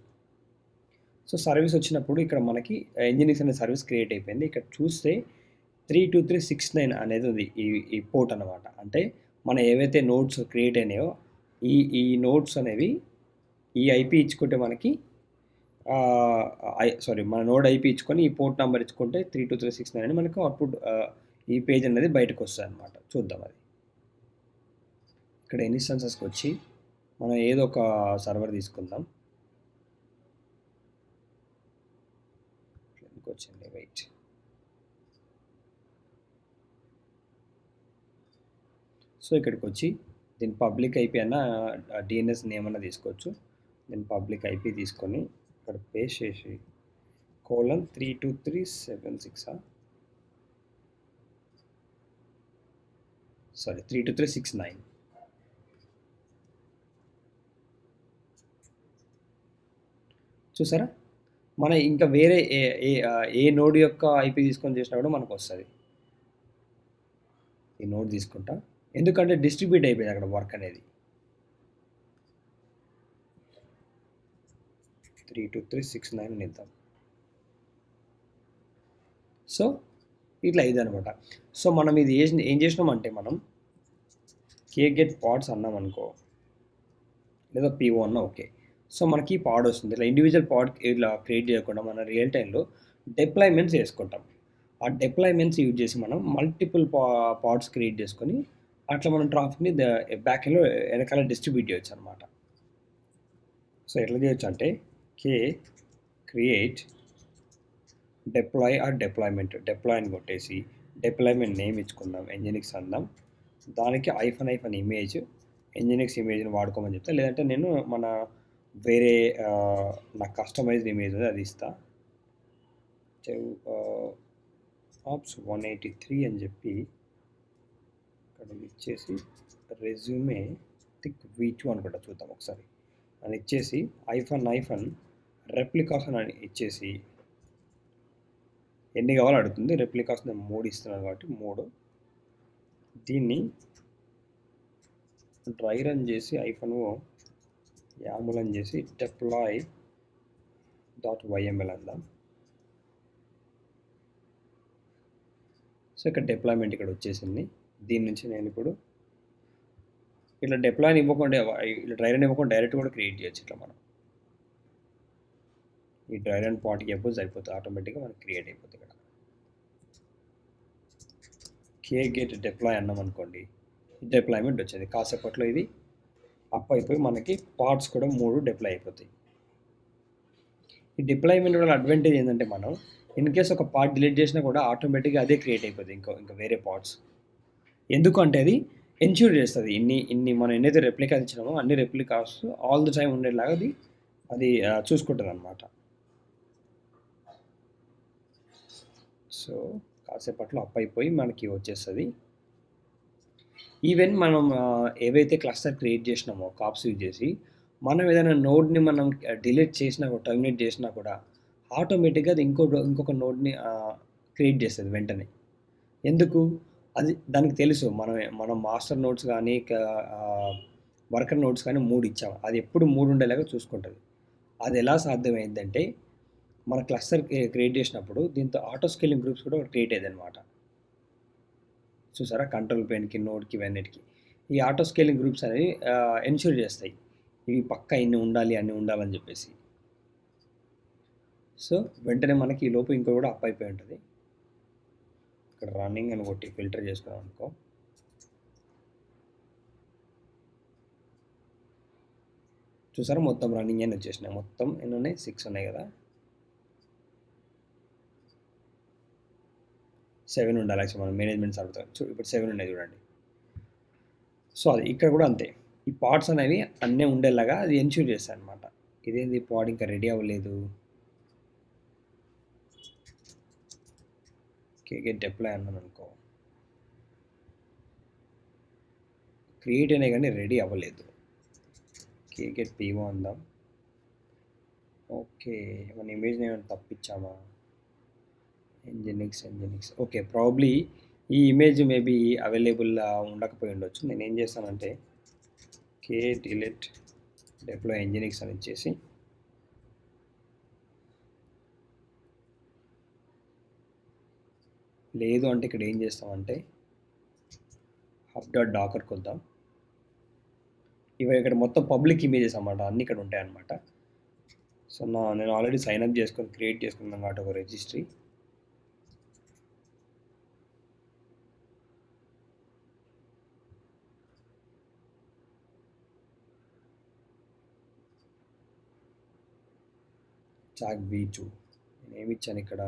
సో, సర్వీస్ వచ్చినప్పుడు ఇక్కడ మనకి ఇంజినిక్స్ అనే సర్వీస్ క్రియేట్ అయిపోయింది. ఇక్కడ చూస్తే 32369 అనేది ఉంది. ఈ పోర్ట్ అనమాట. అంటే మన ఏవైతే నోడ్స్ క్రియేట్ అయినాయో ఈ నోడ్స్ అనేవి ఈ ఐపీ ఇచ్చుకుంటే మనకి మన నోడ్ ఐపీ ఇచ్చుకొని ఈ పోర్ట్ నెంబర్ ఇచ్చుకుంటే 32369 అని మనకు అవుట్పుట్ ఈ పేజ్ అనేది బయటకు వస్తుంది అనమాట. చూద్దాం అది. ఇక్కడ ఇన్స్టెన్సెస్కి వచ్చి మనం ఏదో ఒక సర్వర్ తీసుకుందాం. వచ్చింది వెయిట్. సో, ఇక్కడికి వచ్చి దీని పబ్లిక్ ఐపీ అన్న డిఎన్ఎస్ నేమ్ అన్న తీసుకోవచ్చు. దీని పబ్లిక్ ఐపీ తీసుకొని ఇక్కడ పేస్ట్ చేసి :32376 సారీ 32369 చూసారా? మన ఇంకా వేరే ఏ నోడ్ యొక్క ఐపీ తీసుకొని చేసినా కూడా మనకు వస్తుంది. ఈ నోడ్ తీసుకుంటా ఎందుకంటే డిస్ట్రిబ్యూట్ అయిపోయింది అక్కడ వర్క్ అనేది. 32369 అని ఇద్దాం. సో, ఇట్లా ఇదనమాట. సో, మనం ఇది ఏం చేసినామంటే మనం కేగెట్ పాడ్స్ అన్నాం అనుకో లేదా పిఓ అన్నా ఓకే. సో, మనకి పాడ్ వస్తుంది. ఇట్లా ఇండివిజువల్ పాడ్ ఇట్లా క్రియేట్ చేయకుండా మనం రియల్ టైంలో డిప్లాయ్మెంట్స్ చేసుకుంటాం. ఆ డిప్లాయ్మెంట్స్ యూజ్ చేసి మనం మల్టిపుల్ పాడ్స్ క్రియేట్ చేసుకొని అట్లా మనం ట్రాఫిక్ని బ్యాక్ ఎండ్లో వెనకాల డిస్ట్రిబ్యూట్ చేయొచ్చు అనమాట. సో, ఎట్లా చేయొచ్చు అంటే క్రియేట్ డిప్లాయ్ ఆర్ డిప్లాయ్ అని కొట్టేసి డిప్లాయ్మెంట్ నేమ్ ఇచ్చుకుందాం, ఎన్జినిక్స్ అందాం. దానికి ఐఫన్ ఇమేజ్ ఎన్జినిక్స్ ఇమేజ్ని వాడుకోమని చెప్తా. లేదంటే నేను వేరే నాకు కస్టమైజ్డ్ ఇమేజ్ ఉంది అది ఇస్తా. ఆప్స్ 183 అని చెప్పి ఇక్కడ ఇచ్చేసి రెజ్యూమే థిక్ V2 అనుకుంటా చూద్దాం ఒకసారి అని ఇచ్చేసి ఐఫన్ రెప్లికాస్ అని ఇచ్చేసి ఎన్ని కావాలో అడుగుతుంది. రెప్లికాస్ నేను 3 ఇస్తున్నాను కాబట్టి 3. దీన్ని డ్రై రన్ చేసి యాముల్ అని చేసి deploy.yml అందాం. సో, ఇక్కడ డిప్లాయ్మెంట్ ఇక్కడ వచ్చేసింది. దీని నుంచి నేను ఇప్పుడు ఇట్లా డిప్లాయ్ని ఇవ్వకుండా ఇట్లా డ్రై రన్ ఇవ్వకుండా డైరెక్ట్ కూడా క్రియేట్ చేయొచ్చు. ఇట్లా మనం ఈ డ్రై రన్ పాట్కి ఇవ్వకపోతే సరిపోతుంది. ఆటోమేటిక్గా మనకి క్రియేట్ అయిపోతుంది. ఇక్కడ కేగెట్ డిప్లాయ్ అన్నాం అనుకోండి డిప్లాయ్మెంట్ వచ్చింది. కాసేపట్లో ఇది అప్ అయిపోయి మనకి పార్ట్స్ కూడా 3 డిప్లాయ్ అయిపోతాయి. ఈ డిప్లాయ్మెంట్ వల్ల అడ్వాంటేజ్ ఏంటంటే మనం ఇన్ కేస్ ఒక పార్ట్ డిలీట్ చేసినా కూడా ఆటోమేటిక్గా అదే క్రియేట్ అయిపోతుంది ఇంకా వేరే పార్ట్స్. ఎందుకంటే అది ఎన్ష్యూర్ చేస్తుంది ఇన్ని మనం ఎన్నైతే రెప్లికాస్ ఇచ్చినామో అన్ని రెప్లికాస్ ఆల్ ది టైమ్ ఉండేలాగా అది చూసుకుంటుంది అనమాట. సో, కాసేపట్లో అప్ అయిపోయి మనకి వచ్చేస్తుంది. ఈవెన్ మనం ఏవైతే క్లస్టర్ క్రియేట్ చేసినామో కాప్స్ యూజ్ చేసి మనం ఏదైనా నోడ్ని మనం డిలీట్ చేసినా కూడా టర్మినేట్ చేసినా కూడా ఆటోమేటిక్గా అది ఇంకొక నోడ్ని క్రియేట్ చేస్తుంది వెంటనే. ఎందుకు? అది దానికి తెలుసు. మనం మాస్టర్ నోట్స్ గానీ, వర్కర్ నోట్స్ కానీ 3 ఇచ్చాం. అది ఎప్పుడు 3 ఉండేలాగా చూసుకుంటది. అది ఎలా సాధ్యమైందంటే, మన క్లస్టర్ క్రియేట్ చేసినప్పుడు దీంతో ఆటో స్కేలింగ్ గ్రూప్స్ కూడా క్రియేట్ అయ్యేదనమాట. చూసారా? కంట్రోల్ పెన్‌కి, నోడ్‌కి ఇవన్నిటికి. ఈ ఆటో స్కేలింగ్ గ్రూప్స్ అనేవి ఎన్ష్యూర్ చేస్తాయి. ఇవి పక్కా ఇన్ని ఉండాలి, అన్ని ఉండాలని చెప్పేసి. సో, వెంటనే మనకి ఈ లోపు ఇంకో కూడా అప్ అయిపోయి ఉంటుంది. ఇక్కడ రన్నింగ్ అని కొట్టి ఫిల్టర్ చేసుకున్నాం అనుకో, చూసారా? మొత్తం రన్నింగ్ అని వచ్చేసినాయి. మొత్తం ఎన్ని ఉన్నాయి? 6 ఉన్నాయి కదా. 7 ఉండాలి యాక్చువల్ మనం మేనేజ్మెంట్ సర్వర్. ఇప్పుడు 7 ఉన్నాయి చూడండి. సో అది ఇక్కడ కూడా అంతే. ఈ పార్ట్స్ అనేవి అన్నీ ఉండేలాగా అది ఎన్ష్యూర్ చేస్తాయి అనమాట. ఇదేంది పాడ్ ఇంకా రెడీ అవ్వలేదు. గెట్ డిప్లాయ్ అన్నాను అనుకో, క్రియేట్ అయినా కానీ రెడీ అవ్వలేదు. గెట్ పీఓ అందాం. ఓకే, మన ఇమేజ్ ఏమైనా తప్పించామా? ఎంజినిక్స్ ఓకే, ప్రాబ్లీ ఈ ఇమేజ్ మేబీ అవైలబుల్ ఉండకపోయి ఉండొచ్చు. నేను ఏం చేస్తానంటే డిలీట్ డిప్లాయ్ ఎంజినిక్స్ అని ఇచ్చేసి లేదు అంటే ఇక్కడ ఏం చేస్తామంటే hub.dockerకి వద్దాం. ఇవి ఇక్కడ మొత్తం పబ్లిక్ ఇమేజెస్ అన్నమాట, అన్నీ ఇక్కడ ఉంటాయన్నమాట. సో నేను ఆల్రెడీ సైన్అప్ చేసుకొని క్రియేట్ చేసుకున్నాను కాబట్టి ఒక రిజిస్ట్రీ. చాక్ V2 నేను ఏమి ఇచ్చాను ఇక్కడ?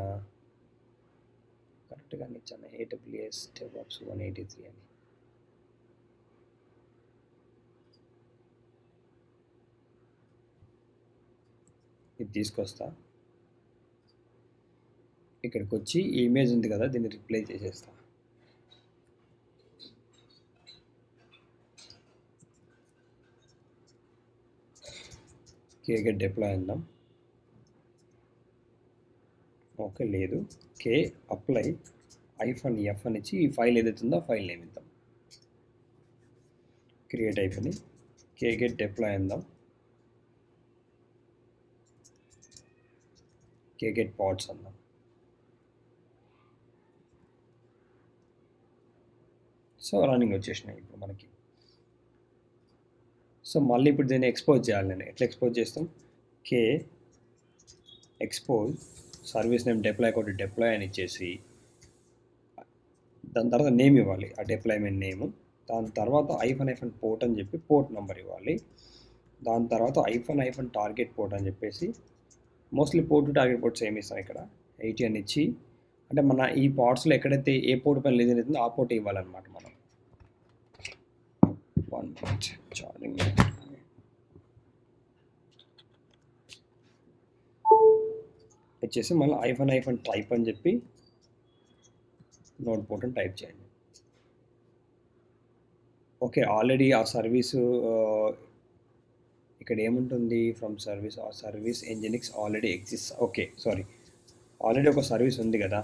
కరెక్ట్గానే ఇచ్చాను, AWS DevOps 183 అని. ఇది తీసుకొస్తా. ఇక్కడికి వచ్చి ఈ ఇమేజ్ ఉంది కదా, దీన్ని రిప్లై చేసేస్తా. గెట్ డిప్లాయ్ అందాం. ఓకే, లేదు. అప్లై -f అని ఇచ్చి ఈ ఫైల్ ఏదైతుందో ఆ ఫైల్ నేమ్ ఇద్దాం. క్రియేట్ అయిపోయింది. గెట్ డిప్లాయ్ అందాం. గెట్ పాడ్స్ అందాం. సో రన్నింగ్ వచ్చేసినాయి ఇప్పుడు మనకి. సో మళ్ళీ ఇప్పుడు దీన్ని ఎక్స్పోజ్ చేయాలి. నేను ఎట్లా ఎక్స్పోజ్ చేస్తాం? ఎక్స్పోజ్ సర్వీస్ నేమ్ డిప్లాయ్ కొట్టి డిప్లాయ్ అని ఇచ్చేసి దాని తర్వాత నేమ్ ఇవ్వాలి, ఆ డిప్లాయ్మెంట్ నేము. దాని తర్వాత -, పోర్ట్ అని చెప్పి పోర్ట్ నెంబర్ ఇవ్వాలి. దాని తర్వాత టార్గెట్ పోర్ట్ అని చెప్పేసి, mostly port to target port same ఇస్తాం ఇక్కడ 80 అని ఇచ్చి, అంటే మన ఈ పార్ట్స్లో ఎక్కడైతే ఏ పోర్ట్ పైన లిజన్ అవుతుందో ఆ పోర్ట్ ఇవ్వాలన్నమాట మనం. 1 minute చార్జింగ్ వచ్చేసి మళ్ళీ -, అని చెప్పి నోడ్ పోర్ట్ అని టైప్ చేయండి. ఓకే, ఆల్రెడీ ఆ సర్వీసు ఇక్కడ ఏముంటుంది? ఫ్రమ్ సర్వీస్ ఆ service Nginx already exist. Okay, sorry, already ఒక సర్వీస్ ఉంది కదా,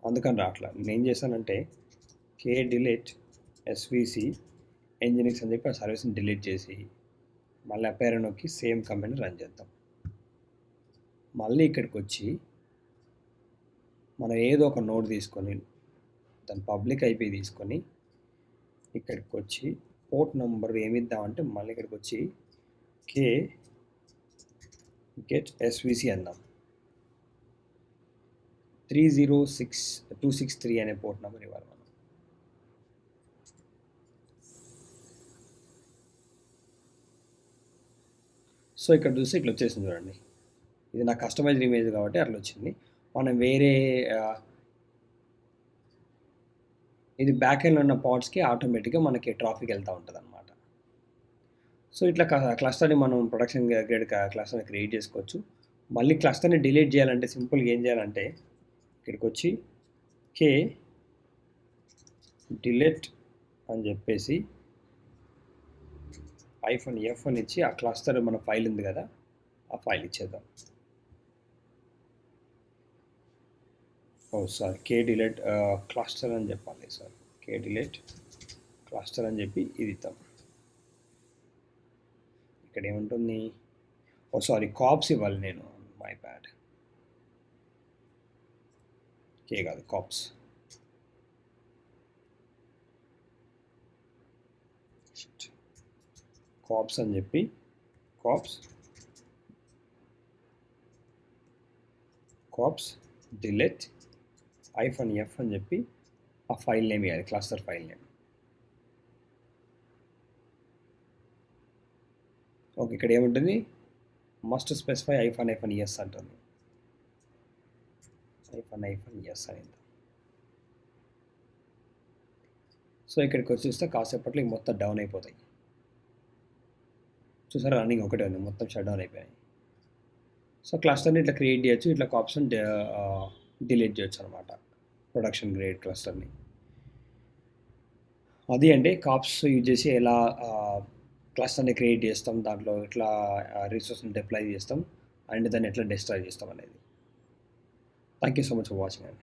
అందుకని రావట్లా. నేను ఏం చేశానంటే డిలీట్ svc ఎంజినిక్స్ అని చెప్పి ఆ సర్వీస్ని డిలీట్ చేసి మళ్ళీ అపైర్ నొక్కి సేమ్ కమాండ్ రన్ చేద్దాం. మళ్ళీ ఇక్కడికి వచ్చి మనం ఏదో ఒక నోడ్ తీసుకొని దాని పబ్లిక్ IP తీసుకొని ఇక్కడికి వచ్చి పోర్ట్ నెంబర్ ఏమిద్దామంటే మళ్ళీ ఇక్కడికి వచ్చి గెట్ svc అందాం. 306263 అనే పోర్ట్ నెంబర్ ఇవ్వాలి మనం. సో ఇక్కడ చూస్తే ఇట్లా వచ్చేసింది చూడండి. ఇది నా కస్టమైజ్డ్ ఇమేజ్ కాబట్టి అట్లా వచ్చింది. మనం వేరే ఇది బ్యాక్ ఎండ్లో ఉన్న పార్ట్స్కి ఆటోమేటిక్గా మనకి ట్రాఫిక్ వెళ్తూ ఉంటుంది అనమాట. సో ఇట్లా క్లస్టర్ని మనం ప్రొడక్షన్ గ్రేడ్ క్లస్టర్ని క్రియేట్ చేసుకోవచ్చు. మళ్ళీ క్లస్టర్ని డిలీట్ చేయాలంటే సింపుల్గా ఏం చేయాలంటే ఇక్కడికి వచ్చి డిలీట్ అని చెప్పేసి -f అని ఇచ్చి ఆ క్లస్టర్ మన ఫైల్ ఉంది కదా, ఆ ఫైల్ ఇచ్చేద్దాం. సారీ కే డిలీట్ క్లస్టర్ అని చెప్పాలి సార్. కే డిలీట్ క్లస్టర్ అని చెప్పి ఇది ఇద్దాం. ఇక్కడ ఏముంటుంది, సారీ కాప్స్ ఇవ్వాలి నేను, మై బ్యాడ్. కే కాదు కాప్స్. కాప్స్ అని చెప్పి కాప్స్ డిలీట్ -f అని చెప్పి ఆ ఫైల్ నేమ్ ఇవ్వాలి, క్లస్టర్ ఫైల్ నేమ్. ఓకే, ఇక్కడ ఏముంటుంది, మస్ట్ స్పెసిఫై -f అంటుంది. -f అనేది. సో ఇక్కడికి వచ్చి చూస్తే కాసేపట్లో మొత్తం డౌన్ అయిపోతాయి. చూసారా, రన్నింగ్ ఒకటే ఉంది, మొత్తం షట్ డౌన్ అయిపోయాయి. సో క్లస్టర్ని ఇట్లా క్రియేట్ చేయొచ్చు, ఇట్లా కాప్స్ని డిలీట్ చేయొచ్చు అనమాట, ప్రొడక్షన్ గ్రేడ్ క్లస్టర్ని. అది అంటే కాప్స్ యూజ్ చేసి ఎలా క్లస్టర్ని క్రియేట్ చేస్తాం, దాంట్లో ఎట్లా రిసోర్స్ని డిప్లాయ్ చేస్తాం, అండ్ దాన్ని ఎట్లా డిస్ట్రాయ్ చేస్తాం అనేది. Thank you so much for watching అండి.